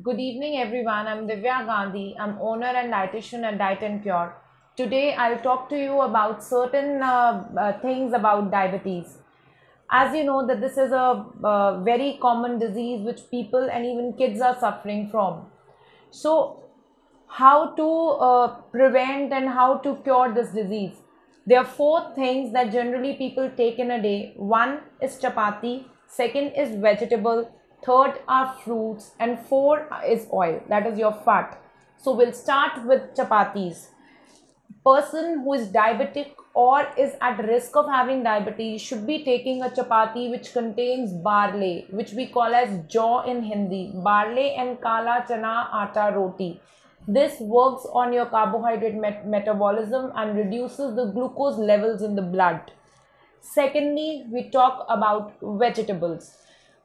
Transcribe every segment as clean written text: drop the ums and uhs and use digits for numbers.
Good evening, everyone. I'm Divya Gandhi. I'm owner and dietitian at Diet and Cure. Today, I'll talk to you about certain things about diabetes. As you know, that this is a very common disease which people and even kids are suffering from. So, how to prevent and how to cure this disease? There are four things that generally people take in a day. One is chapati, second is vegetable, third are fruits, and four is oil, that is your fat. So we'll start with chapatis. Person who is diabetic or is at risk of having diabetes should be taking a chapati which contains barley, which we call as jaw in Hindi, barley and kala chana atta roti. This works on your carbohydrate metabolism and reduces the glucose levels in the blood. Secondly, we talk about vegetables.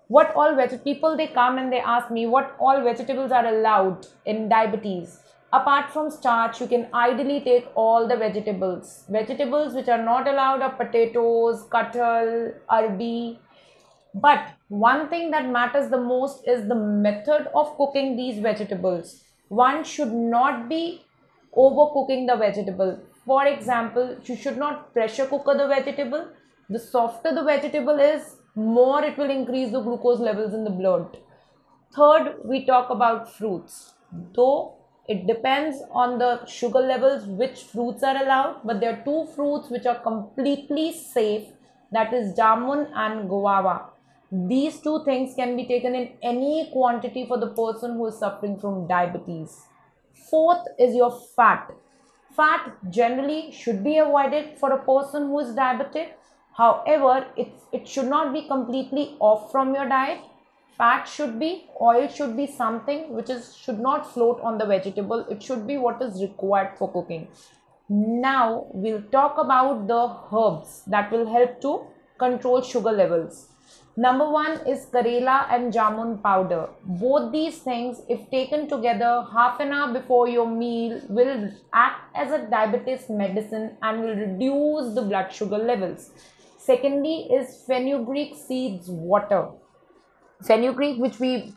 What all people, they come and they ask me what all vegetables are allowed in diabetes. Apart from starch, you can ideally take all the vegetables. Vegetables which are not allowed are potatoes, kathal, arbi. But one thing that matters the most is the method of cooking these vegetables. One should not be overcooking the vegetable. For example, you should not pressure cook the vegetable. The softer the vegetable is, more it will increase the glucose levels in the blood. Third, we talk about fruits. Though it depends on the sugar levels which fruits are allowed, but there are two fruits which are completely safe, that is jamun and guava. These two things can be taken in any quantity for the person who is suffering from diabetes. Fourth is your fat. Fat generally should be avoided for a person who is diabetic. However, it should not be completely off from your diet. Fat should be, oil should be something which is should not float on the vegetable. It should be what is required for cooking. Now we'll talk about the herbs that will help to control sugar levels. Number one is Karela and Jamun powder. Both these things, if taken together half an hour before your meal, will act as a diabetes medicine and will reduce the blood sugar levels. Secondly is fenugreek seeds water. Fenugreek, which we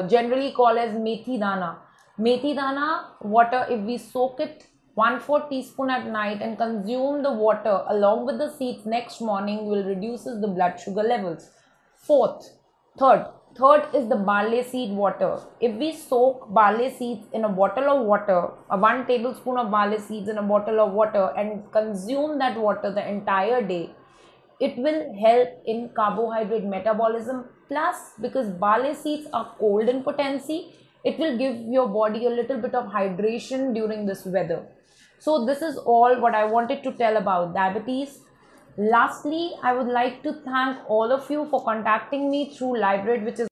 generally call as methi dana. Methi dana water, if we soak it 1/4 teaspoon at night and consume the water along with the seeds next morning, will reduces the blood sugar levels. Third is the barley seed water. If we soak barley seeds in a bottle of water, 1 tablespoon of barley seeds in a bottle of water, and consume that water the entire day, it will help in carbohydrate metabolism. Plus, because barley seeds are cold in potency, it will give your body a little bit of hydration during this weather. So this is all what I wanted to tell about diabetes. Lastly, I would like to thank all of you for contacting me through Liverid, which is